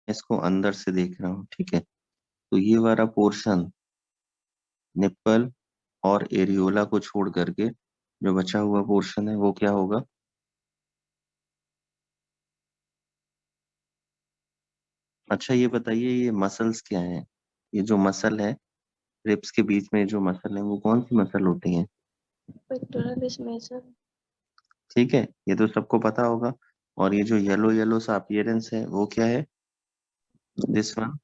इसको अंदर से देख रहा हूँ, ठीक है। तो ये वाला पोर्शन निप्पल और एरियोला को छोड़ करके जो बचा हुआ पोर्शन है वो क्या होगा? अच्छा ये बताइए, ये मसल्स क्या है? ये जो मसल है रिब्स के बीच में, जो मसल है वो कौन सी मसल होती है? Pectoralis major. ठीक है, ये तो सबको पता होगा। और ये जो येलो येलो सा अपीयरेंस है वो क्या है? This one.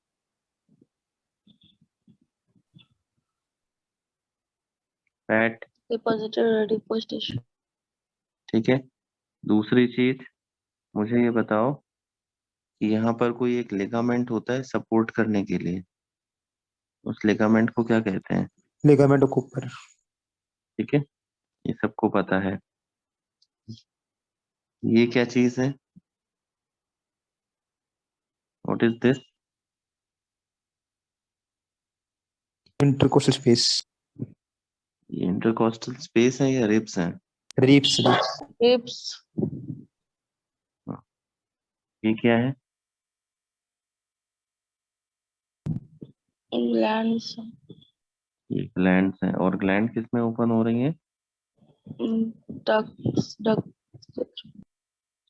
Fat. Deposited adipose tissue. ठीक है। दूसरी चीज, मुझे ये बताओ कि यहाँ पर कोई एक लिगामेंट होता है सपोर्ट करने के लिए, उस लिगामेंट को क्या कहते हैं? Ligament Cooper. ठीक है, ये सबको पता है। ये क्या चीज है? What is this? Intercostal space. ये इंटरकॉस्टल स्पेस है या रिब्स है? रिप्स। रिब्स। ये क्या है? ग्लैंड्स। ये ग्लैंड्स हैं, और ग्लैंड किस में ओपन हो रही हैं? डक्ट्स। डक्ट।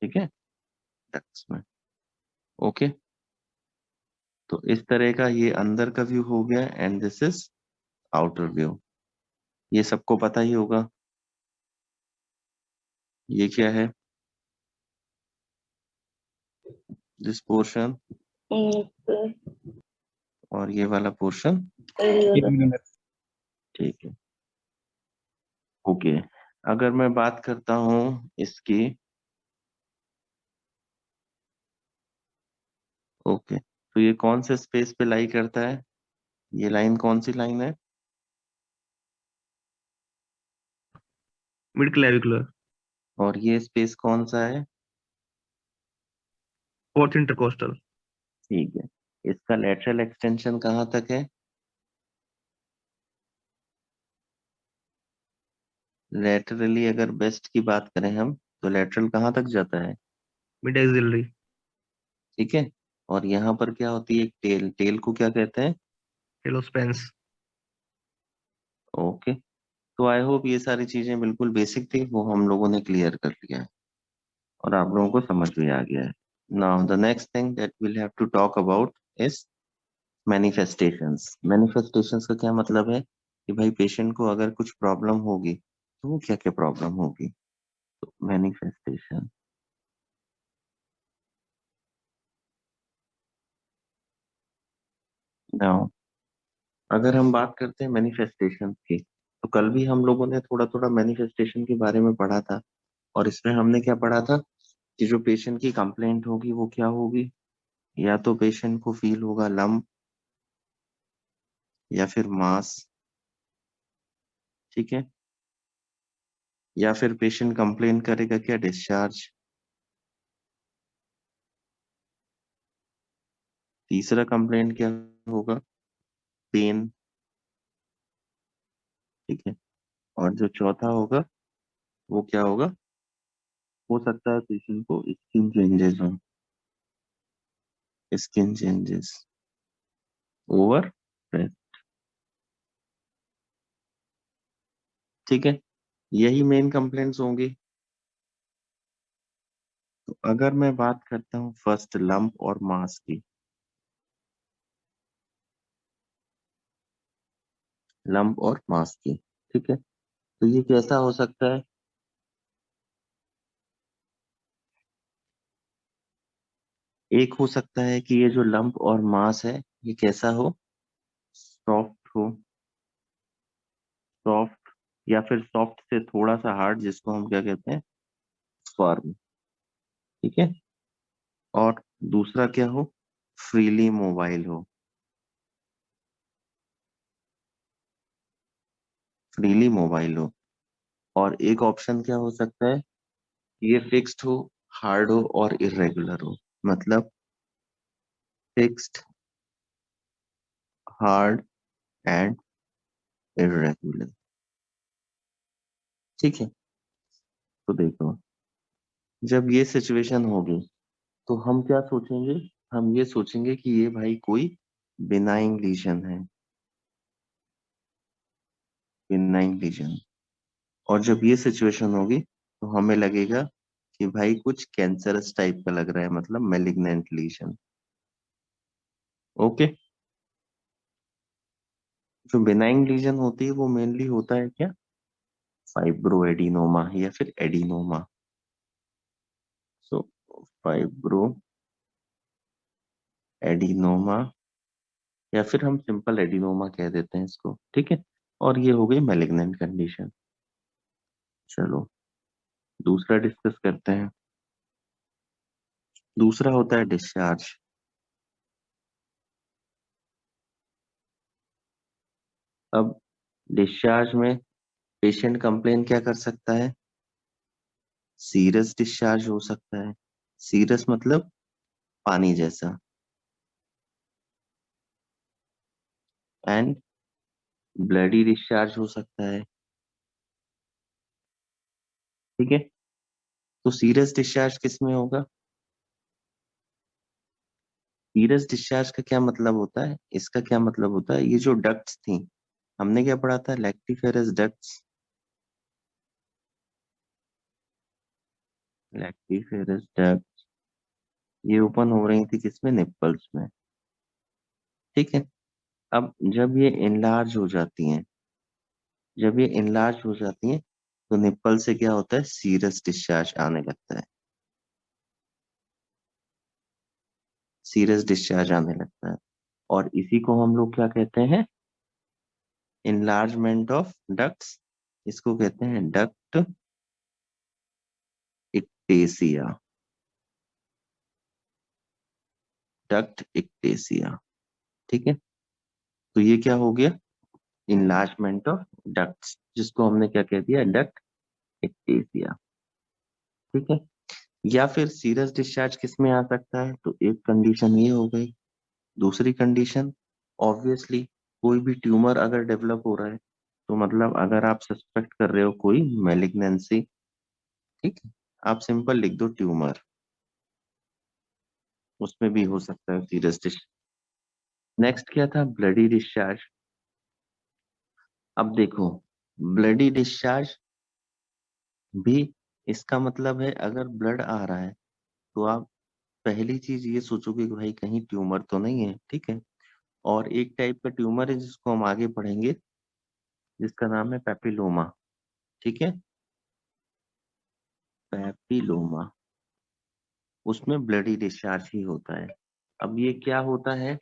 ठीक है, डक्ट्स में। ओके, तो इस तरह का ये अंदर का व्यू हो गया, and this is outer view. ये सबको पता ही होगा। ये क्या है? This portion. और ये वाला पोर्शन। ठीक है। ओके, अगर मैं बात करता हूं इसकी, ओके, तो ये कौन से स्पेस पे लाई करता है? ये लाइन कौन सी लाइन है? Mid clavicular. और ये स्पेस कौन सा है? Fourth intercostal. ठीक है, इसका लेटरल एक्सटेंशन कहाँ तक है? लेटरली अगर बेस्ट की बात करें हम, तो लेटरल कहाँ तक जाता है? Mid axillary. ठीक है। और यहाँ पर क्या होती है? एक टेल, टेल को क्या कहते हैं? टेलोस्पेंस। ओके, तो आई होप ये सारी चीजें बिल्कुल बेसिक थी, वो हम लोगों ने क्लियर कर लिया है और आप लोगों को समझ में आ गया है। Now the next thing that will have to talk about is manifestations. Manifestations का क्या मतलब है कि भाई पेशेंट को अगर कुछ प्रॉब्लम होगी तो वो क्या क्या प्रॉब्लम होगी? तो मैनिफेस्टेशन, नाउ अगर हम बात करते हैं मैनिफेस्टेशन की, तो कल भी हम लोगों ने थोड़ा थोड़ा मैनिफेस्टेशन के बारे में पढ़ा था। और इसमें हमने क्या पढ़ा था कि जो पेशेंट की कंप्लेंट होगी वो क्या होगी? या तो पेशेंट को फील होगा लंप, या फिर मास, ठीक है, या फिर पेशेंट कंप्लेन करेगा क्या? डिस्चार्ज। तीसरा कंप्लेंट क्या होगा? पेन, ठीक है। और जो चौथा होगा वो क्या होगा? हो सकता है पेशेंट को स्किन चेंजेस हो, स्किन चेंजेस ओवर, ठीक है। यही मेन कंप्लेंट्स होंगी। तो अगर मैं बात करता हूँ फर्स्ट लंप और मास की, लंप और मास की, ठीक है, तो ये कैसा हो सकता है? एक हो सकता है कि ये जो लंप और मास है ये कैसा हो? सॉफ्ट हो, सॉफ्ट, या फिर सॉफ्ट से थोड़ा सा हार्ड, जिसको हम क्या कहते हैं? फर्म, ठीक है। और दूसरा क्या हो? फ्रीली मोबाइल हो, फ्रीली मोबाइल हो। और एक ऑप्शन क्या हो सकता है? ये फिक्स्ड हो, हार्ड हो और इरेगुलर हो। मतलब फिक्स्ड, हार्ड एंड इरेगुलर, ठीक है। तो देखो, जब ये सिचुएशन होगी तो हम क्या सोचेंगे? हम ये सोचेंगे कि ये भाई कोई बिनाइन लीजन है, बिनाइन लीजन। और जब ये सिचुएशन होगी तो हमें लगेगा कि भाई कुछ कैंसरस टाइप का लग रहा है, मतलब मैलिग्नेंट लीजन। ओके। जो बिनाइन लीजन होती है वो मेनली होता है क्या, फाइब्रोएडिनोमा या फिर एडिनोमा। सो फाइब्रो एडिनोमा या फिर हम सिंपल एडिनोमा कह देते हैं इसको, ठीक है। और ये हो गई मैलिग्नेंट कंडीशन। चलो दूसरा डिस्कस करते हैं। दूसरा होता है डिस्चार्ज। अब डिस्चार्ज में पेशेंट कंप्लेन क्या कर सकता है, सीरस डिस्चार्ज हो सकता है। सीरस मतलब पानी जैसा। एंड ब्लडी डिस्चार्ज हो सकता है, ठीक है। तो सीरस डिस्चार्ज किस में होगा, सीरस डिस्चार्ज का क्या मतलब होता है, इसका क्या मतलब होता है, ये जो डक्ट्स थी, हमने क्या पढ़ा था, लैक्टिफेरस डक्ट्स। लैक्टिफेरस डक्ट ये ओपन हो रही थी किसमें, निप्पल्स में, ठीक है। अब जब ये इनलार्ज हो जाती हैं, जब ये इनलार्ज हो जाती हैं तो निप्पल से क्या होता है, सीरस डिस्चार्ज आने लगता है, सीरस डिस्चार्ज आने लगता है। और इसी को हम लोग क्या कहते हैं, इनलार्जमेंट ऑफ डक्ट्स। इसको कहते हैं डक्ट इक्टेसिया, डक्ट इक्टेसिया, ठीक है। तो ये क्या हो गया, इनलार्जमेंट ऑफ डक्ट्स, जिसको हमने क्या कह दिया, डक्ट इक्टेसिया, ठीक है। या फिर सीरस डिस्चार्ज किस में आ सकता है, तो एक कंडीशन ये हो गई। दूसरी कंडीशन, ऑब्वियसली कोई भी ट्यूमर अगर डेवलप हो रहा है तो मतलब अगर आप सस्पेक्ट कर रहे हो कोई मैलिग्नेंसी, ठीक है, आप सिंपल लिख दो ट्यूमर, उसमें भी हो सकता है सीरस डिस्चार्ज। नेक्स्ट क्या था, ब्लडी डिस्चार्ज। अब देखो, ब्लडी डिस्चार्ज भी इसका मतलब है अगर ब्लड आ रहा है तो आप पहली चीज ये सोचोगे कि भाई कहीं ट्यूमर तो नहीं है, ठीक है। और एक टाइप का ट्यूमर है जिसको हम आगे पढ़ेंगे, जिसका नाम है पेपिलोमा, ठीक है, पेपिलोमा। उसमें ब्लडी डिस्चार्ज ही होता है। अब ये क्या होता है,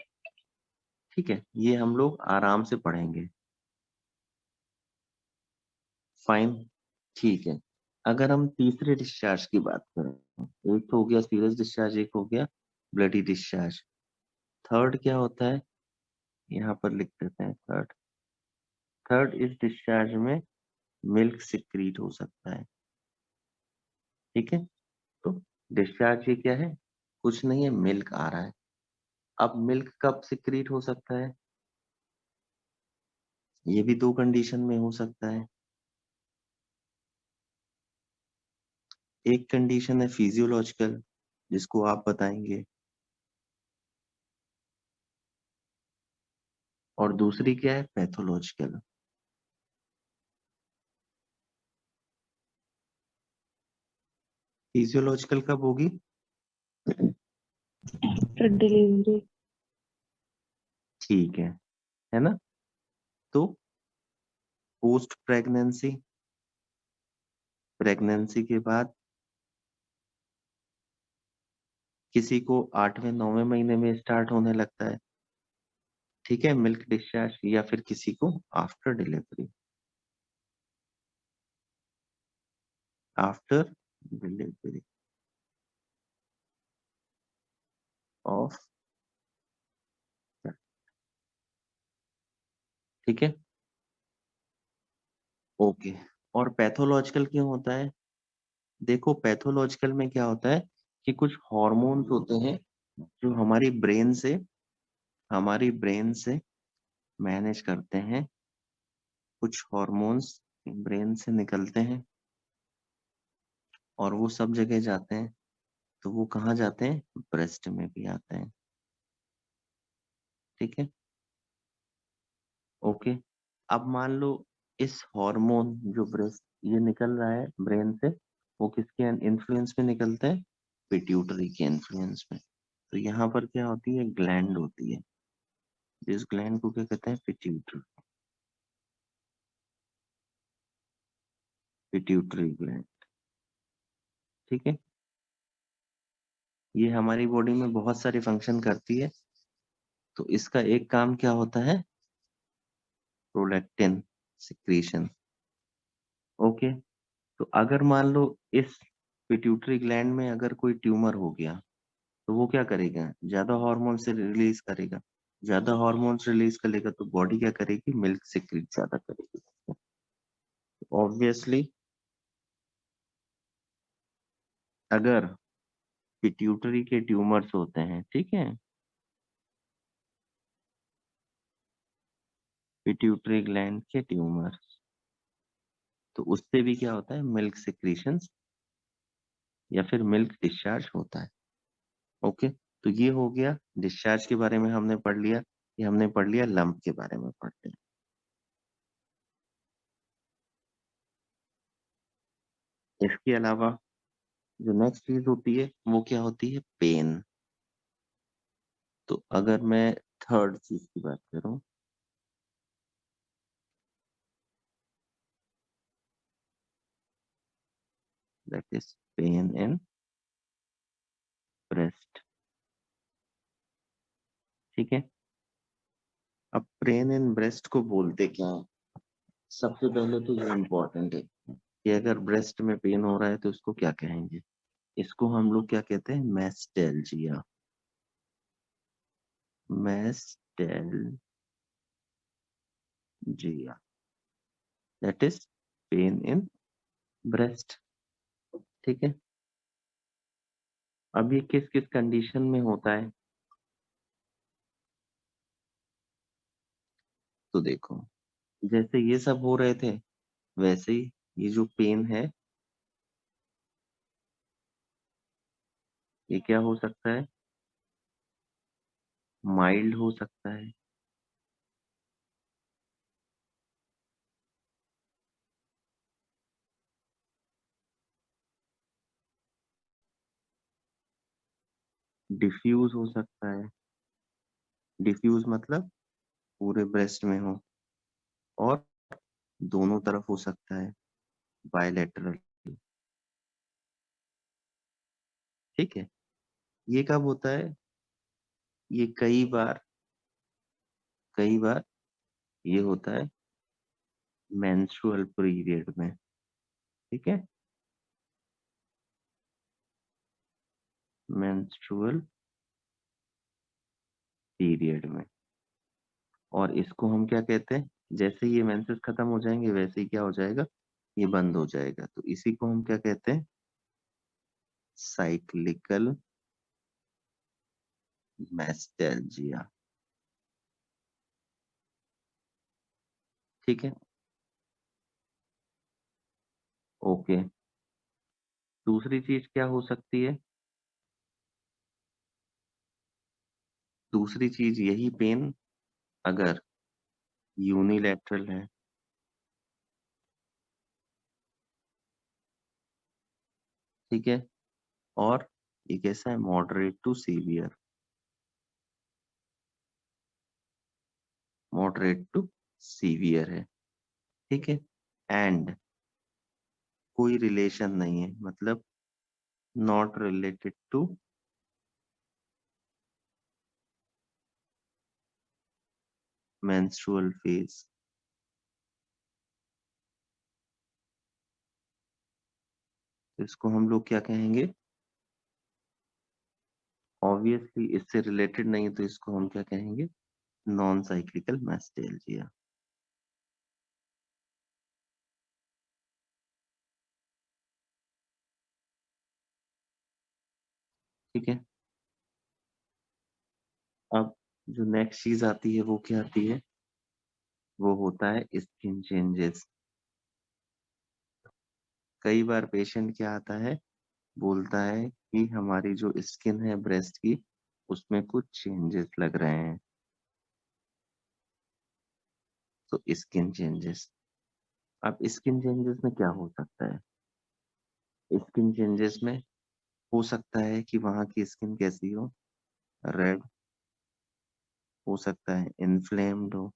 ठीक है, ये हम लोग आराम से पढ़ेंगे, फाइन, ठीक है। अगर हम तीसरे डिस्चार्ज की बात करें, एक तो हो गया सीरियस डिस्चार्ज, एक हो गया ब्लडी डिस्चार्ज। थर्ड क्या होता है, यहाँ पर लिख देते हैं थर्ड। थर्ड इस डिस्चार्ज में मिल्क सिक्रीट हो सकता है, ठीक है। तो डिस्चार्ज ये क्या है, कुछ नहीं है, मिल्क आ रहा है। अब मिल्क कब सिक्रीट हो सकता है, ये भी दो कंडीशन में हो सकता है। एक कंडीशन है फिजियोलॉजिकल, जिसको आप बताएंगे, और दूसरी क्या है, पैथोलॉजिकल। फिजियोलॉजिकल कब होगी, After delivery. ठीक है ना। तो पोस्ट प्रेगनेंसी, प्रेगनेंसी के बाद किसी को 8वें 9वें महीने में स्टार्ट होने लगता है, ठीक है, मिल्क डिस्चार्ज, या फिर किसी को after delivery, after delivery of, ठीक है, ओके। और पैथोलॉजिकल क्यों होता है, देखो पैथोलॉजिकल में क्या होता है कि कुछ हॉर्मोन्स होते हैं जो हमारी ब्रेन से मैनेज करते हैं, कुछ हॉर्मोन्स ब्रेन से निकलते हैं और वो सब जगह जाते हैं। तो वो कहाँ जाते हैं, ब्रेस्ट में भी आते हैं, ठीक है, ओके। अब मान लो इस हार्मोन जो ब्रेस्ट ये निकल रहा है ब्रेन से, वो किसके इन्फ्लुएंस में निकलता है? पिट्यूटरी के इन्फ्लुएंस में। तो यहाँ पर क्या होती है? ग्लैंड होती है, जिस ग्लैंड को क्या कहते हैं? Pituitary, pituitary gland. ठीक है, ये हमारी बॉडी में बहुत सारे फंक्शन करती है। तो इसका एक काम क्या होता है? Prolactin secretion. ओके, तो अगर मान लो इस पिट्यूटरी ग्लैंड में अगर कोई ट्यूमर हो गया, तो वो क्या करेगा? ज्यादा हार्मोन से रिलीज करेगा। ज्यादा हार्मोन्स रिलीज करेगा तो बॉडी क्या करेगी? मिल्क सिक्रीट ज्यादा करेगी। ऑब्वियसली अगर पिट्यूटरी के ट्यूमर्स होते हैं, ठीक है, पिट्यूटरी ग्लैंड के ट्यूमर, तो उससे भी क्या होता है? मिल्क सिक्रीशंस या फिर मिल्क डिस्चार्ज होता है। ओके, तो ये हो गया डिस्चार्ज के बारे में हमने पढ़ लिया। ये हमने पढ़ लिया लंप के बारे में पढ़ लिया। इसके अलावा जो नेक्स्ट चीज होती है वो क्या होती है? पेन। तो अगर मैं थर्ड चीज की बात करूं, that is pain in breast. ठीक है, अब पेन इन ब्रेस्ट को बोलते क्या है? सबसे पहले तो ये इम्पोर्टेंट है कि अगर ब्रेस्ट में पेन हो रहा है तो इसको क्या कहेंगे? इसको हम लोग क्या कहते हैं? Mastalgia. Mastalgia, that is pain in breast. ठीक है, अब ये किस किस कंडीशन में होता है? तो देखो, जैसे ये सब हो रहे थे वैसे ही ये जो पेन है ये क्या हो सकता है? माइल्ड हो सकता है, डिफ्यूज हो सकता है। डिफ्यूज मतलब पूरे ब्रेस्ट में हो, और दोनों तरफ हो सकता है, बायलैटरल। ठीक है, ये कब होता है? ये कई बार ये होता है मेंस्ट्रुअल पीरियड में। ठीक है, मेंस्ट्रुअल पीरियड में। और इसको हम क्या कहते हैं? जैसे ये मेंसेस खत्म हो जाएंगे वैसे ही क्या हो जाएगा? ये बंद हो जाएगा। तो इसी को हम क्या कहते हैं? Cyclical mastalgia. ठीक है, ओके। दूसरी चीज क्या हो सकती है? दूसरी चीज यही पेन अगर यूनिलैटरल है, ठीक है, और ये कैसा है? Moderate to severe, moderate to severe है। ठीक है, एंड कोई रिलेशन नहीं है, मतलब not related to menstrual phase. इसको हम लोग क्या कहेंगे? ऑब्वियसली इससे रिलेटेड नहीं है तो इसको हम क्या कहेंगे? Non cyclical mastalgia. ठीक है, अब जो नेक्स्ट चीज आती है वो क्या आती है? वो होता है स्किन चेंजेस। कई बार पेशेंट क्या आता है, बोलता है कि हमारी जो स्किन है ब्रेस्ट की उसमें कुछ चेंजेस लग रहे हैं। तो स्किन चेंजेस। अब स्किन चेंजेस में क्या हो सकता है? स्किन चेंजेस में हो सकता है कि वहां की स्किन कैसी हो, रेड हो सकता है, इन्फ्लेम्ड हो,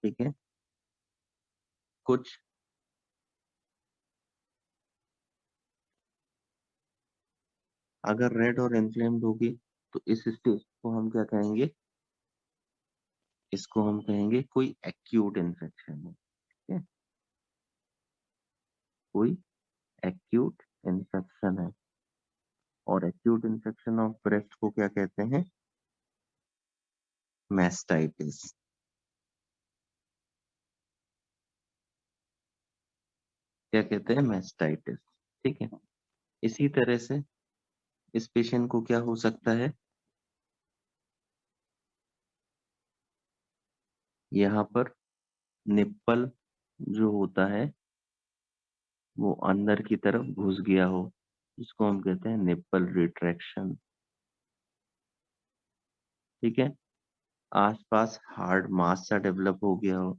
ठीक है। कुछ अगर रेड और इन्फ्लेम्ड होगी तो इस स्टेज को हम क्या कहेंगे? इसको हम कहेंगे कोई एक्यूट इन्फेक्शन है, ठीक है? कोई एक्यूट इन्फेक्शन है। और एक्यूट इन्फेक्शन ऑफ ब्रेस्ट को क्या कहते हैं? मैस्टाइटिस। क्या कहते हैं? मैस्टाइटिस, ठीक है। इसी तरह से इस पेशेंट को क्या हो सकता है? यहाँ पर निप्पल जो होता है वो अंदर की तरफ घुस गया हो, इसको हम कहते हैं निप्पल रिट्रैक्शन, ठीक है। आसपास हार्ड मास सा डेवलप हो गया हो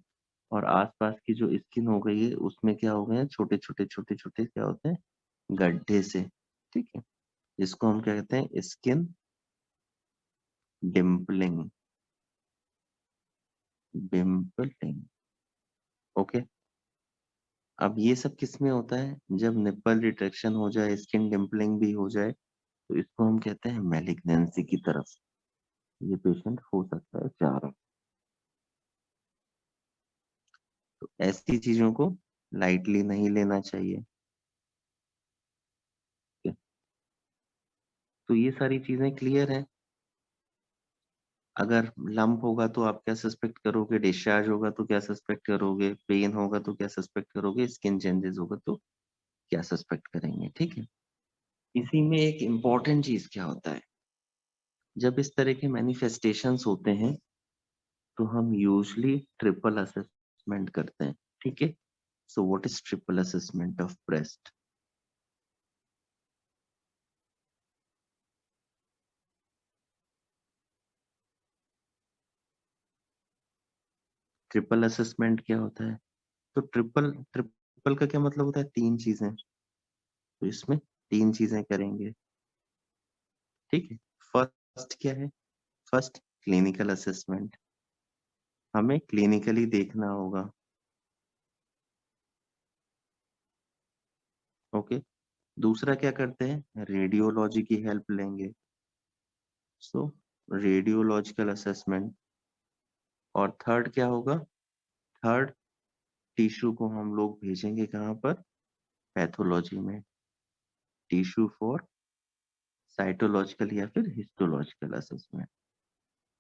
और आसपास की जो स्किन हो गई है उसमें क्या हो गए हैं? छोटे छोटे छोटे छोटे क्या होते हैं? गड्ढे से, ठीक है। जिसको हम क्या कहते हैं? Skin dimpling, dimpling, okay. अब ये सब किस में होता है? जब निप्पल रिट्रैक्शन हो जाए, स्किन डिम्पलिंग भी हो जाए, तो इसको हम कहते हैं मैलिग्नेंसी की तरफ ये पेशेंट हो सकता है जा रहा। तो ऐसी चीजों को लाइटली नहीं लेना चाहिए, ठीक है? तो ये सारी चीजें क्लियर है। अगर लंप होगा तो आप क्या सस्पेक्ट करोगे? डिस्चार्ज होगा तो क्या सस्पेक्ट करोगे? पेन होगा तो क्या सस्पेक्ट करोगे? स्किन चेंजेस होगा तो क्या सस्पेक्ट करेंगे, ठीक है। इसी में एक इम्पॉर्टेंट चीज क्या होता है? जब इस तरह के मैनिफेस्टेशंस होते हैं तो हम यूजली ट्रिपल असेसमेंट करते हैं, ठीक है। So what is triple assessment of breast? Triple assessment क्या होता है? तो ट्रिपल ट्रिपल का क्या मतलब होता है? तीन चीजें। तो इसमें तीन चीजें करेंगे, ठीक है। फर्स्ट क्या है? फर्स्ट क्लिनिकल असेसमेंट, हमें क्लिनिकली देखना होगा, ओके। दूसरा क्या करते हैं? रेडियोलॉजी की हेल्प लेंगे, सो रेडियोलॉजिकल असेसमेंट। और थर्ड क्या होगा? थर्ड टिश्यू को हम लोग भेजेंगे कहाँ पर? पैथोलॉजी में, टिश्यू फॉर साइटोलॉजिकल या फिर हिस्टोलॉजिकल असेसमेंट।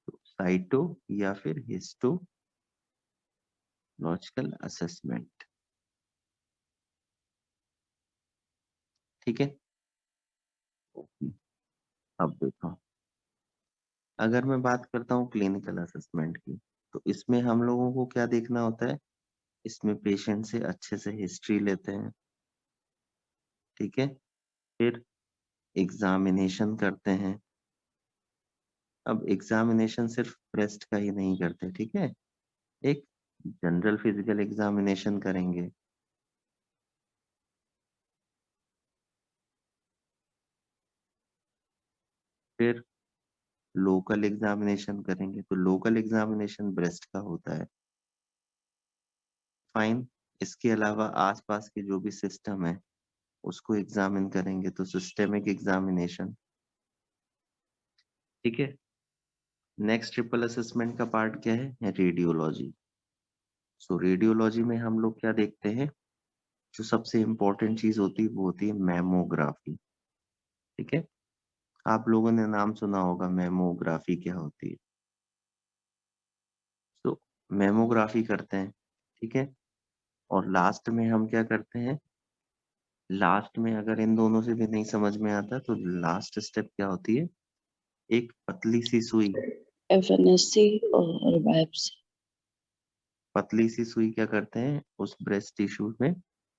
तो साइटो या फिर हिस्टोलॉजिकल असेसमेंट, ठीक है। अब देखो, अगर मैं बात करता हूँ क्लिनिकल असेसमेंट की, तो इसमें हम लोगों को क्या देखना होता है? इसमें पेशेंट से अच्छे से हिस्ट्री लेते हैं, ठीक है। फिर एग्जामिनेशन करते हैं। अब एग्जामिनेशन सिर्फ ब्रेस्ट का ही नहीं करते, ठीक है। एक जनरल फिजिकल एग्जामिनेशन करेंगे, फिर लोकल एग्जामिनेशन करेंगे। तो लोकल एग्जामिनेशन ब्रेस्ट का होता है, फाइन। इसके अलावा आसपास के जो भी सिस्टम है उसको एग्जामिन करेंगे, तो सिस्टेमिक एग्जामिनेशन, ठीक है। नेक्स्ट ट्रिपल असेसमेंट का पार्ट क्या है? रेडियोलॉजी। सो रेडियोलॉजी में हम लोग क्या देखते हैं? जो सबसे इम्पोर्टेंट चीज होती है वो होती है मैमोग्राफी, ठीक है। आप लोगों ने नाम सुना होगा, मैमोग्राफी क्या होती है? तो मैमोग्राफी करते हैं, ठीक है। और लास्ट में हम क्या करते हैं? लास्ट में अगर इन दोनों से भी नहीं समझ में आता तो लास्ट स्टेप क्या होती है? एक पतली सी सुई, FNSC और biopsy. पतली सी सुई क्या करते हैं? उस ब्रेस्ट टिश्यू में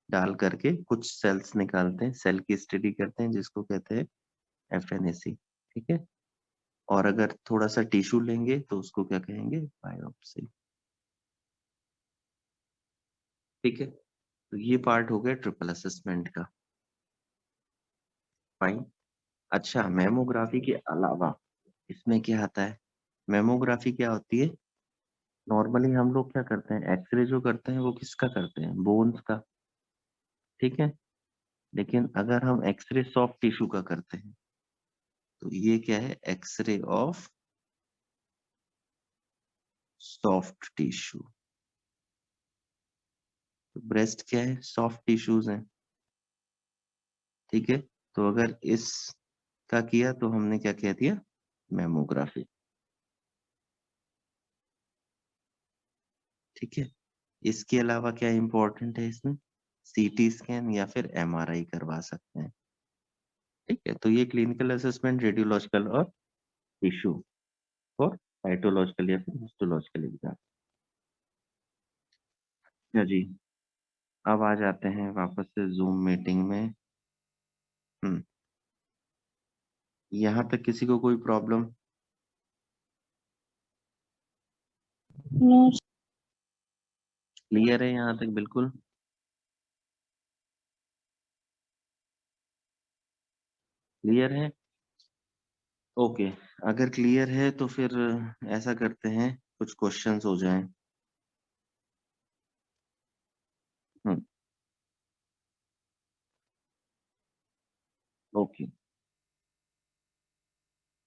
डाल करके कुछ सेल्स निकालते हैं, सेल की स्टडी करते हैं जिसको कहते हैं FNAC, ठीक है। और अगर थोड़ा सा टिश्यू लेंगे तो उसको क्या कहेंगे, बायोप्सी। ठीक है, तो ये पार्ट हो गया ट्रिपल असेसमेंट का। फाइन। अच्छा, मेमोग्राफी के अलावा इसमें क्या आता है? मेमोग्राफी क्या होती है? नॉर्मली हम लोग क्या करते हैं, एक्सरे जो करते हैं वो किसका करते हैं, बोन्स का। ठीक है, लेकिन अगर हम एक्सरे सॉफ्ट टिश्यू का करते हैं तो ये क्या है, एक्सरे ऑफ सॉफ्ट टिश्यू। तो ब्रेस्ट क्या है, सॉफ्ट टिश्यूज हैं। ठीक है, तो अगर इस का किया तो हमने क्या कह दिया, मेमोग्राफी। ठीक है, इसके अलावा क्या इंपॉर्टेंट है इसमें, सीटी स्कैन या फिर एमआरआई करवा सकते हैं। ठीक है, तो ये क्लिनिकल असेसमेंट रेडियोलॉजिकल और टिश्यू और साइटोलॉजिकल या फिर हिस्टोलॉजिकल एग्जाम। अच्छा जी, अब आ जाते हैं वापस से जूम मीटिंग में। यहाँ तक किसी को कोई प्रॉब्लम? No, क्लियर है यहाँ तक बिल्कुल? क्लियर है? ओके, अगर क्लियर है तो फिर ऐसा करते हैं, कुछ क्वेश्चंस हो जाएं। हम्म, ओके,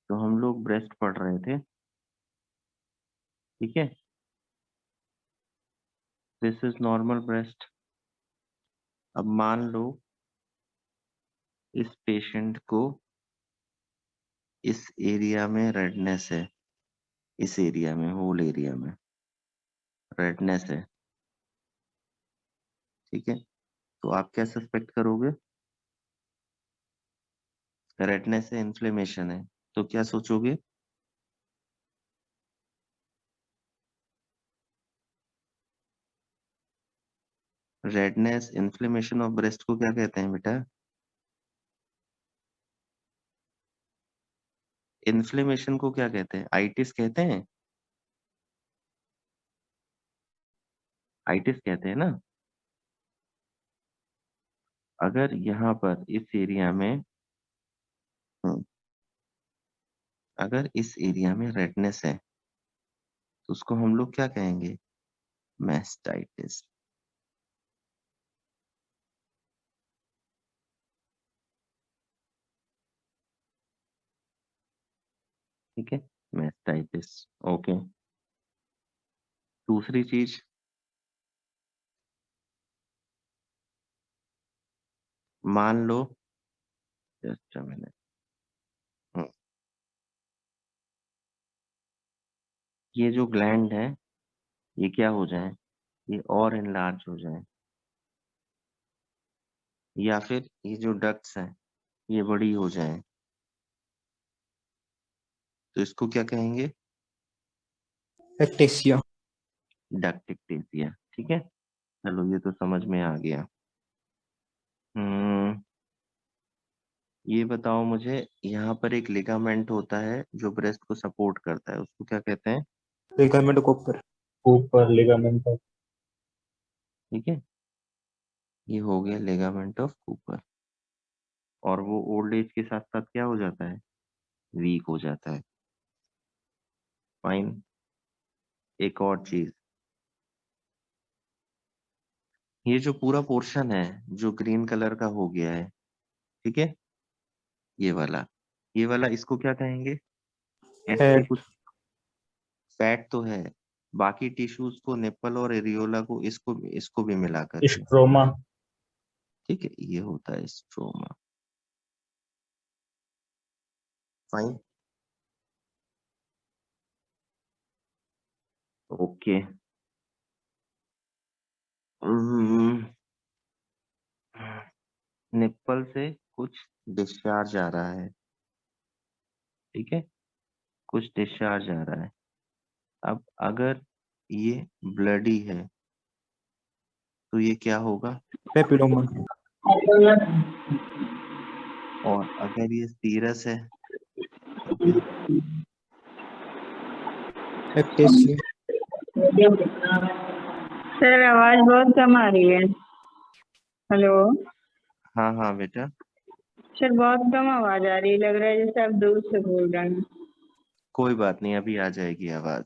तो हम लोग ब्रेस्ट पढ़ रहे थे। ठीक है, दिस इज नॉर्मल ब्रेस्ट। अब मान लो इस पेशेंट को इस एरिया में रेडनेस है, इस एरिया में, होल एरिया में रेडनेस है। ठीक है, तो आप क्या सस्पेक्ट करोगे, रेडनेस है, इन्फ्लेमेशन है, तो क्या सोचोगे? रेडनेस, इन्फ्लेमेशन ऑफ ब्रेस्ट को क्या कहते हैं बेटा? इन्फ्लेमेशन को क्या कहते हैं, आइटिस कहते हैं। आइटिस कहते हैं ना। अगर यहाँ पर इस एरिया में हम्म, अगर इस एरिया में रेडनेस है तो उसको हम लोग क्या कहेंगे, मैस्टाइटिस। ठीक है, मैस्टाइटिस। ओके, दूसरी चीज, मान लो, जस्ट अ मिनट, ये जो ग्लैंड है ये क्या हो जाए, ये और इनलार्ज हो जाए, या फिर ये जो डक्ट्स हैं ये बड़ी हो जाए, तो इसको क्या कहेंगे, Ectasia. डक्टिक्टेसिया। ठीक है, चलो ये तो समझ में आ गया। हम्म, ये बताओ मुझे, यहाँ पर एक लिगामेंट होता है जो ब्रेस्ट को सपोर्ट करता है, उसको क्या कहते हैं? Ligament Cooper. ऊपर लिगामेंट ऑफ ठीक है, ये हो गया लिगामेंट ऑफ कूपर। और वो ओल्ड एज के साथ साथ क्या हो जाता है, वीक हो जाता है। फाइन। एक और चीज, ये जो पूरा पोर्शन है जो ग्रीन कलर का हो गया है, ठीक है, ये वाला इसको क्या कहेंगे, ऐसे Head. कुछ फैट तो है, बाकी टिश्यूज को, निप्पल और एरियोला को, इसको इसको भी मिला करके। स्ट्रोमा ठीक है, ये होता है स्ट्रोमा। Fine, okay. निप्पल से कुछ डिस्चार्ज आ रहा है। ठीक है, कुछ डिस्चार्ज आ रहा है। अब अगर ये ब्लडी है तो ये क्या होगा, Papilloma. और अगर ये सीरस है तो क्या होगा? FTSC, सर आवाज बहुत कम आ रही है। हेलो हाँ हाँ बेटा, सर, बहुत कम आवाज आ रही है, लग रहा है जैसे आप दूर से बोल रहे हैं। कोई बात नहीं, अभी आ जाएगी आवाज।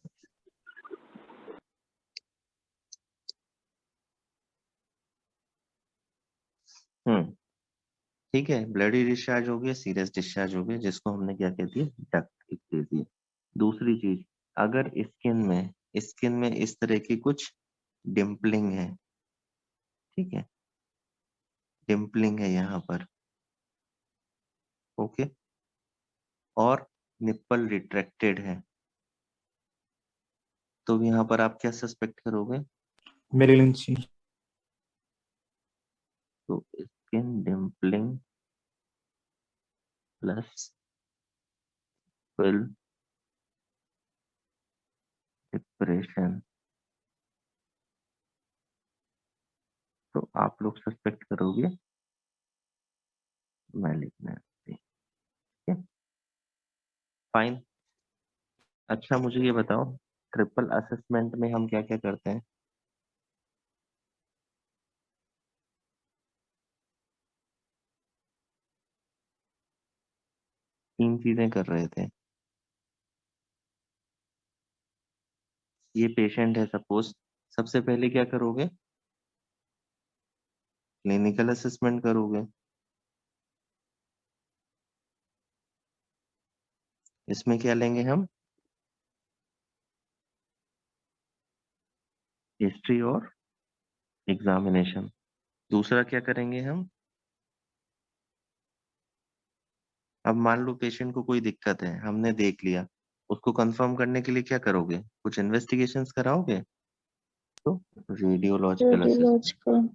ठीक है, ब्लडी डिस्चार्ज हो गया, सीरियस डिस्चार्ज हो गया, जिसको हमने क्या कह दिया, डक्ट दे दिया। दूसरी चीज, अगर स्किन में इस तरह की कुछ डिम्पलिंग है, ठीक है, डिम्पलिंग है यहाँ पर, ओके, और निप्पल रिट्रैक्टेड है, तो यहाँ पर आप क्या सस्पेक्ट करोगे? malignancy, तो skin dimpling plus fill depression, तो आप लोग सस्पेक्ट करोगे मैलिग्नेंसी। ठीक है, फाइन। अच्छा मुझे ये बताओ, ट्रिपल असेसमेंट में हम क्या क्या करते हैं? तीन चीजें कर रहे थे। ये पेशेंट है सपोज, सबसे पहले क्या करोगे? क्लिनिकल असेसमेंट करोगे। इसमें क्या लेंगे हम? हिस्ट्री और एग्जामिनेशन। दूसरा क्या करेंगे हम? अब मान लो पेशेंट को कोई दिक्कत है, हमने देख लिया, उसको कंफर्म करने के लिए क्या करोगे? कुछ इन्वेस्टिगेशंस कराओगे, तो रेडियोलॉजिकल असेसमेंट। Radiological.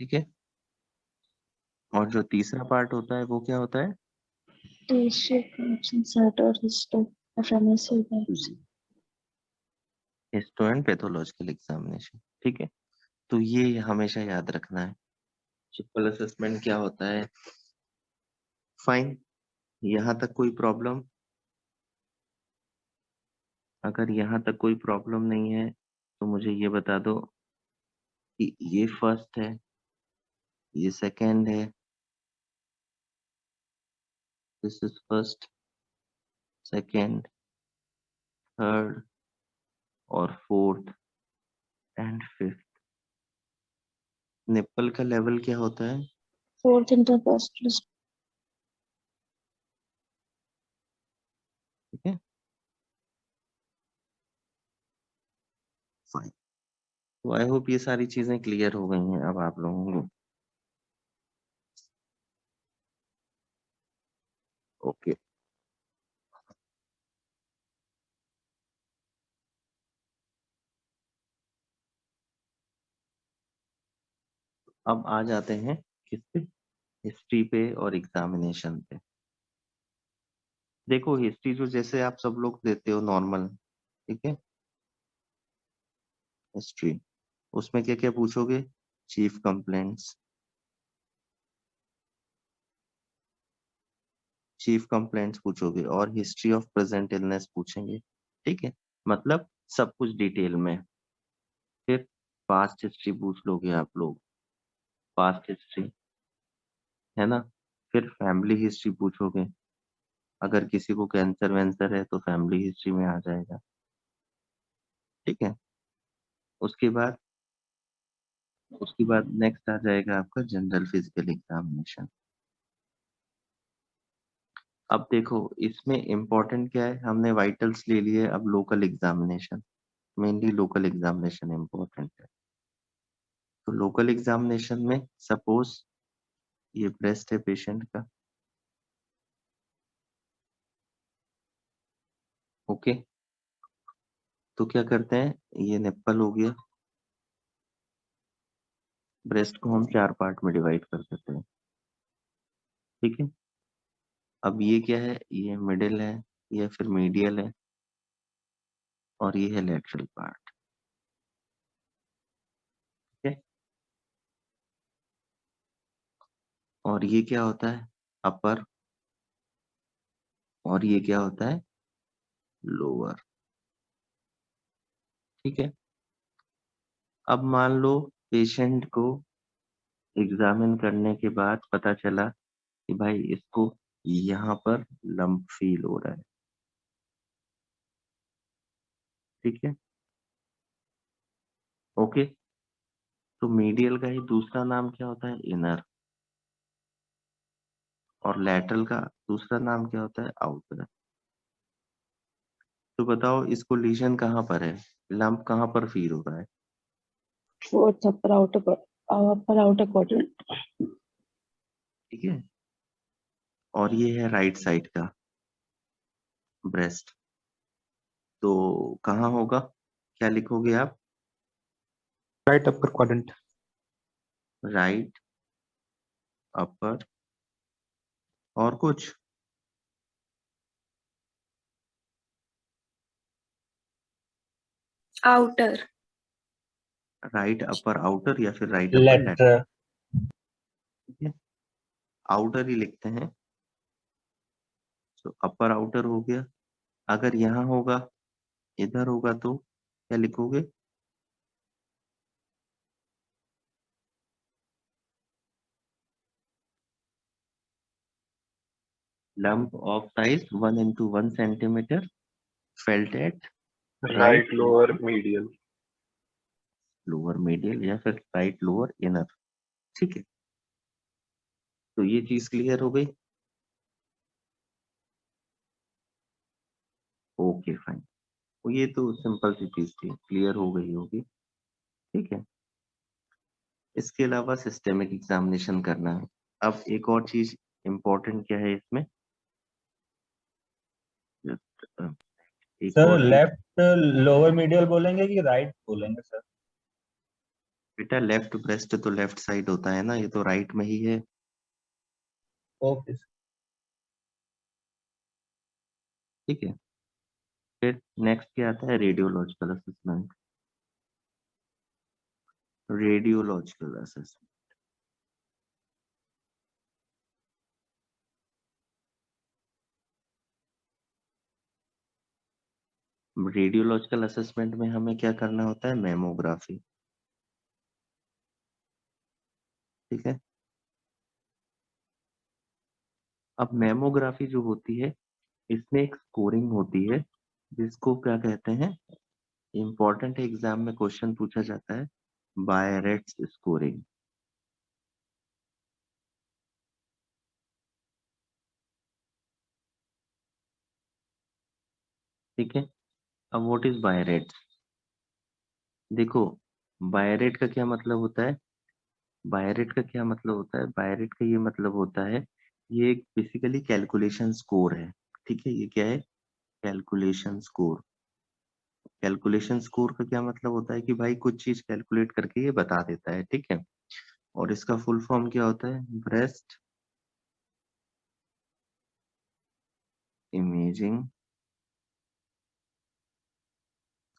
ठीक है, और जो तीसरा पार्ट होता है वो क्या होता है? Tissue collection site or history. FNAC biopsy. Histo and pathological examination. ठीक है, तो ये हमेशा याद रखना है। ट्रिपल असेसमेंट क्या होता है? फाइन, यहाँ तक कोई प्रॉब्लम? अगर यहाँ तक कोई प्रॉब्लम नहीं है तो मुझे ये बता दो कि ये फर्स्ट है, ये सेकंड है, this is first, second, third और फोर्थ एंड फिफ्थ। निप्पल का लेवल क्या होता है? Fourth intercostal. ठीक है, फाइन। तो आई होप ये सारी चीजें क्लियर हो गई हैं अब आप लोगों को। ओके, अब आ जाते हैं किस पे? हिस्ट्री पे और एग्जामिनेशन पे। देखो हिस्ट्री जो जैसे आप सब लोग देते हो नॉर्मल, ठीक है, हिस्ट्री, उसमें क्या क्या पूछोगे? चीफ कंप्लेंट्स, चीफ कंप्लेंट्स पूछोगे, और हिस्ट्री ऑफ प्रेजेंट इलनेस पूछेंगे। ठीक है, मतलब सब कुछ डिटेल में। फिर पास्ट हिस्ट्री पूछ लोगे आप लोग, पास्ट हिस्ट्री, है ना। फिर फैमिली हिस्ट्री पूछोगे, अगर किसी को कैंसर वैंसर है तो फैमिली हिस्ट्री में आ जाएगा। ठीक है, उसके बाद नेक्स्ट आ जाएगा आपका जनरल फिजिकल एग्जामिनेशन। अब देखो इसमें इम्पोर्टेंट क्या है, हमने वाइटल्स ले लिए, अब local examination, mainly local examination important है। तो लोकल एग्जामिनेशन में सपोज ये ब्रेस्ट है पेशेंट का, ओके, तो क्या करते हैं, ये निप्पल हो गया, ब्रेस्ट को हम 4 पार्ट में डिवाइड कर देते हैं। ठीक है, अब ये क्या है, ये मिडिल है, ये फिर मीडियल है, और ये है लेटरल पार्ट। ठीक है, और ये क्या होता है, अपर, और ये क्या होता है, लोअर। ठीक है, अब मान लो पेशेंट को एग्जामिन करने के बाद पता चला कि भाई इसको यहाँ पर लंप फील हो रहा है। ठीक है, ओके। तो मीडियल का ही दूसरा नाम क्या होता है? इनर। और लैटरल का दूसरा नाम क्या होता है? आउटर। तो बताओ इसको लीजन कहाँ पर है, लंप कहाँ पर फील हो रहा है? Fourth upper outer quadrant. ठीक है, और ये है राइट साइड का ब्रेस्ट। तो कहाँ होगा, क्या लिखोगे आप? Right upper quadrant. Right upper, और कुछ? outer, राइट अपर आउटर या फिर राइट अपर लेफ्ट? लेटर ठीक है, आउटर ही लिखते हैं। तो अपर आउटर हो गया। अगर यहाँ होगा, इधर होगा तो क्या लिखोगे? lump of size 1 × 1 centimeter felt at right right lower medial. lower medial या फिर right lower inner। ठीक है, तो ये चीज क्लियर हो गई। ओके फाइन, तो ये तो सिंपल सी चीज थी, क्लियर हो गई होगी। ठीक है, इसके अलावा सिस्टेमिक एग्जामिनेशन करना है। अब एक और चीज इम्पोर्टेंट क्या है इसमें, एक सर और चीज लेफ्ट लोअर मीडियल बोलेंगे कि राइट बोलेंगे सर? बेटा, लेफ्ट ब्रेस्ट तो लेफ्ट साइड होता है ना, ये तो राइट में ही है। Okay sir. ठीक है, फिर नेक्स्ट क्या आता है? Radiological assessment. Radiological assessment, radiological assessment में हमें क्या करना होता है? मेमोग्राफी। ठीक है, अब मेमोग्राफी जो होती है इसमें एक स्कोरिंग होती है, जिसको क्या कहते हैं? इंपॉर्टेंट एग्जाम में क्वेश्चन पूछा जाता है, बायरेट्स स्कोरिंग। ठीक है, अब व्हाट इज बायरेट्स? देखो, बायरेट का क्या मतलब होता है? बायरेट का क्या मतलब होता है? बायरेट का ये मतलब होता है, ये एक बेसिकली कैलकुलेशन स्कोर है। ठीक है, ये क्या है? Calculation score. कैलकुलेशन स्कोर का क्या मतलब होता है कि भाई कुछ चीज कैलकुलेट करके ये बता देता है। ठीक है, और इसका फुल फॉर्म क्या होता है? Breast imaging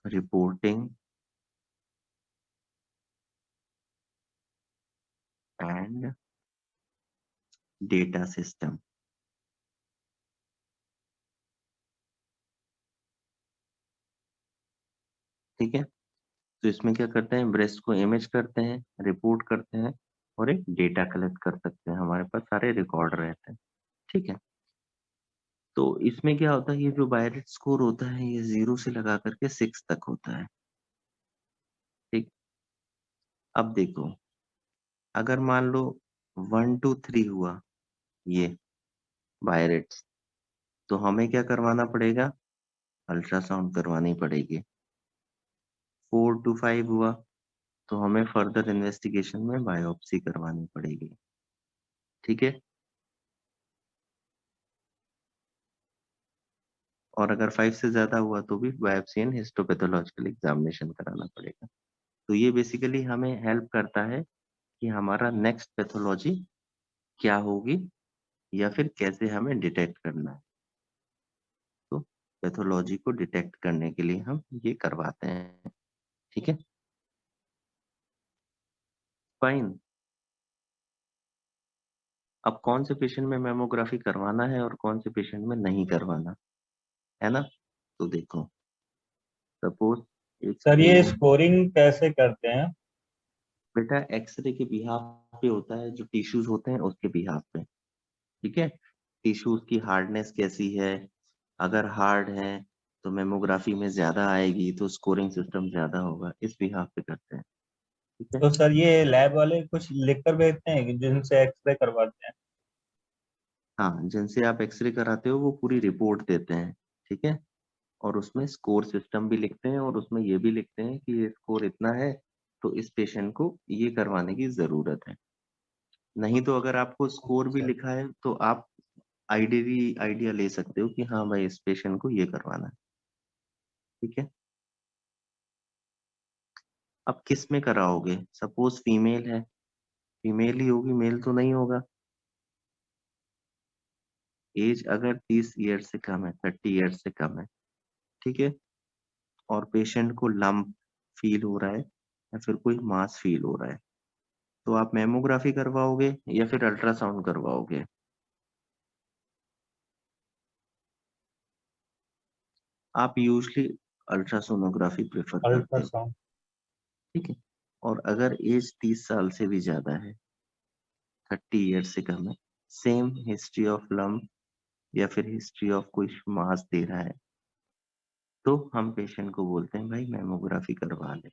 reporting and data system. ठीक है, तो इसमें क्या करते हैं? ब्रेस्ट को इमेज करते हैं, रिपोर्ट करते हैं, और एक डेटा कलेक्ट कर सकते हैं, हमारे पास सारे रिकॉर्ड रहते हैं। ठीक है, तो इसमें क्या होता है, ये जो बायरेट स्कोर होता है ये 0 से लगा करके 6 तक होता है। ठीक, अब देखो, अगर मान लो 1 to 3 हुआ ये बायरेट्स, तो हमें क्या करवाना पड़ेगा? अल्ट्रासाउंड करवानी पड़ेगी। 4 to 5 हुआ तो हमें फर्दर इन्वेस्टिगेशन में बायोप्सी करवानी पड़ेगी। ठीक है, और अगर 5 से ज्यादा हुआ तो भी बायोप्सी एंड हिस्टोपैथोलॉजिकल एग्जामिनेशन कराना पड़ेगा। तो ये बेसिकली हमें हेल्प करता है कि हमारा नेक्स्ट पैथोलॉजी क्या होगी या फिर कैसे हमें डिटेक्ट करना है। तो पैथोलॉजी को डिटेक्ट करने के लिए हम ये करवाते हैं। ठीक है, फाइन। अब कौन से पेशेंट में मेमोग्राफी करवाना है और कौन से पेशेंट में नहीं करवाना है ना? तो देखो सपोज एक सर ये patient- स्कोरिंग कैसे करते हैं? बेटा एक्सरे के बिहाफ पे होता है, जो टिश्यूज होते हैं उसके बिहाफ पे, ठीक है। टिश्यूज की हार्डनेस कैसी है, अगर हार्ड है तो मेमोग्राफी में ज्यादा आएगी, तो स्कोरिंग सिस्टम ज्यादा होगा, इस बिहाफ पे करते हैं, ठीक है। तो सर ये लैब वाले कुछ लिख कर भेजते हैं कि जिनसे एक्सरे करवाते हैं? हाँ, जिनसे आप एक्सरे कराते हो वो पूरी रिपोर्ट देते हैं, ठीक है। और उसमें स्कोर सिस्टम भी लिखते हैं, और उसमें ये भी लिखते हैं कि ये स्कोर इतना है तो इस पेशेंट को ये करवाने की जरूरत है। नहीं तो अगर आपको स्कोर भी अच्छा। लिखा है तो आप आइडिया ले सकते हो कि हाँ भाई इस पेशेंट को ये करवाना है, ठीक है। अब किस में कराओगे, सपोज फीमेल है, फीमेल ही होगी, मेल तो नहीं होगा। एज अगर 30 ईयर से कम है, 30 ईयर से कम है, ठीक है, और पेशेंट को लंप फील हो रहा है या फिर कोई मास फील हो रहा है, तो आप मेमोग्राफी करवाओगे या फिर अल्ट्रासाउंड करवाओगे। आप यूजली अल्ट्रासोनोग्राफी प्रेफर करते हो, अल्ट्रासाउंड। ठीक है। और अगर एज 30 साल से भी ज्यादा है, 30 ईयर से कम है, सेम हिस्ट्री ऑफ लंप या फिर हिस्ट्री ऑफ कोई मास दे रहा है, तो हम पेशेंट को बोलते हैं भाई मेमोग्राफी करवा ले,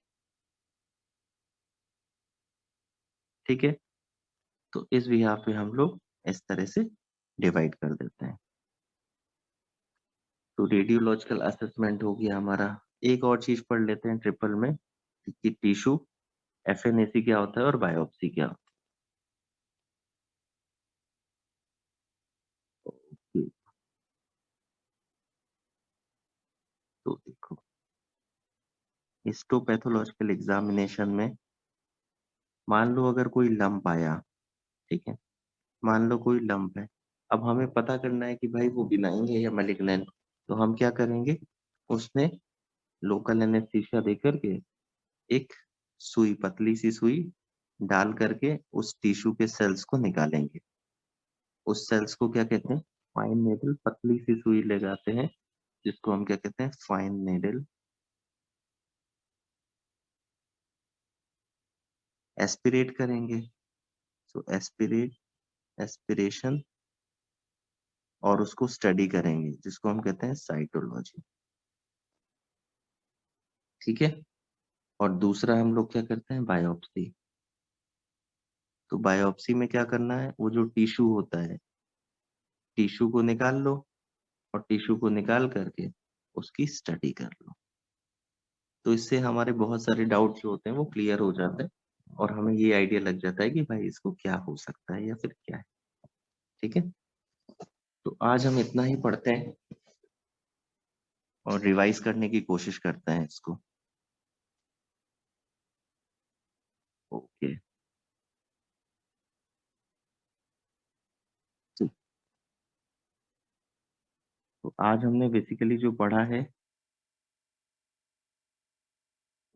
ठीक है। तो इस बिहाफ पे हम लोग इस तरह से डिवाइड कर देते हैं। तो रेडियोलॉजिकल असेसमेंट हो गया हमारा। एक और चीज पढ़ लेते हैं ट्रिपल में कि टिश्यू एफएनएसी क्या होता है और बायोप्सी क्या होता है। तो देखो हिस्टोपैथोलॉजिकल एग्जामिनेशन में मान लो अगर कोई लंप आया, ठीक है, मान लो कोई लंप है, अब हमें पता करना है कि भाई वो बिनाइन है या मैलिग्नेंट, तो हम क्या करेंगे, उसमें लोकल एनेस्थीसिया दे करके एक सुई, पतली सी सुई डाल करके उस टिश्यू के सेल्स को निकालेंगे। उस सेल्स को क्या कहते हैं, फाइन नेडल, पतली सी सुई ले जाते हैं जिसको हम क्या कहते हैं, फाइन नेडल। एस्पिरेट करेंगे, सो एस्पिरेट, एस्पिरेशन, और उसको स्टडी करेंगे जिसको हम कहते हैं साइटोलॉजी, ठीक है। और दूसरा हम लोग क्या करते हैं, बायोप्सी। तो बायोप्सी में क्या करना है, वो जो टिश्यू होता है, टिश्यू को निकाल लो, और टिश्यू को निकाल करके उसकी स्टडी कर लो। तो इससे हमारे बहुत सारे डाउट जो होते हैं वो क्लियर हो जाते हैं, और हमें ये आइडिया लग जाता है कि भाई इसको क्या हो सकता है या फिर क्या है, ठीक है। तो आज हम इतना ही पढ़ते हैं और रिवाइज करने की कोशिश करते हैं इसको। ओके, तो आज हमने बेसिकली जो पढ़ा है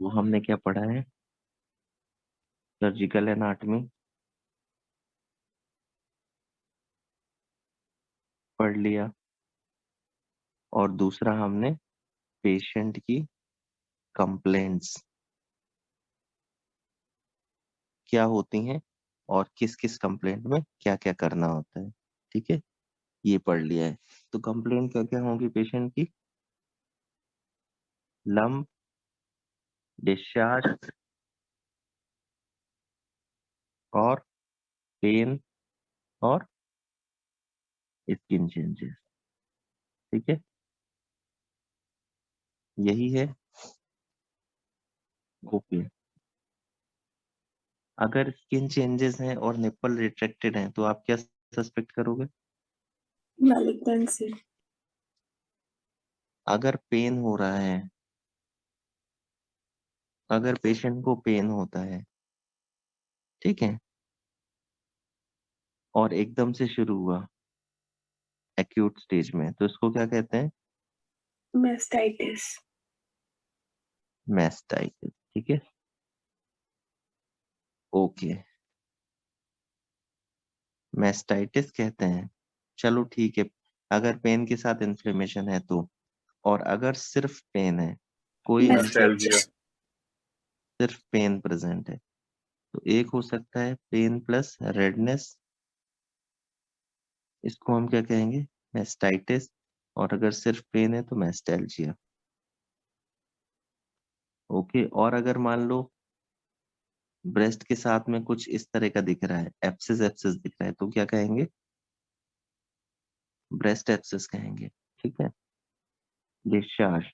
वो हमने क्या पढ़ा है, सर्जिकल एनाटमी पढ़ लिया, और दूसरा हमने पेशेंट की कंप्लेंट्स क्या होती हैं और किस किस कंप्लेंट में क्या क्या करना होता है, ठीक है, ये पढ़ लिया है। तो कंप्लेंट क्या क्या होगी पेशेंट की, लंप, डिस्चार्ज और पेन और स्किन चेंजेस, ठीक है, यही है। ओके, अगर स्किन चेंजेस हैं और निप्पल रिट्रैक्टेड हैं तो आप क्या सस्पेक्ट करोगे, malignancy, अगर पेन हो रहा है, अगर पेशेंट को पेन होता है, ठीक है, और एकदम से शुरू हुआ एक्यूट स्टेज में, तो इसको क्या कहते हैं, mastitis, मैस्टाइटिस, ठीक है। ओके, मैस्टाइटिस कहते हैं, चलो ठीक है। अगर पेन के साथ इन्फ्लेमेशन है तो, और अगर सिर्फ पेन है, कोई Nostalgia. सिर्फ पेन प्रेजेंट है, तो एक हो सकता है पेन प्लस रेडनेस, इसको हम क्या कहेंगे, मैस्टाइटिस। और अगर सिर्फ पेन है तो मैस्टैल्जिया। ओके, और अगर मान लो ब्रेस्ट के साथ में कुछ इस तरह का दिख रहा है, एप्सिस एप्सिस दिख रहा है, तो क्या कहेंगे, ब्रेस्ट एप्सिस कहेंगे। ठीक है, डिस्चार्ज।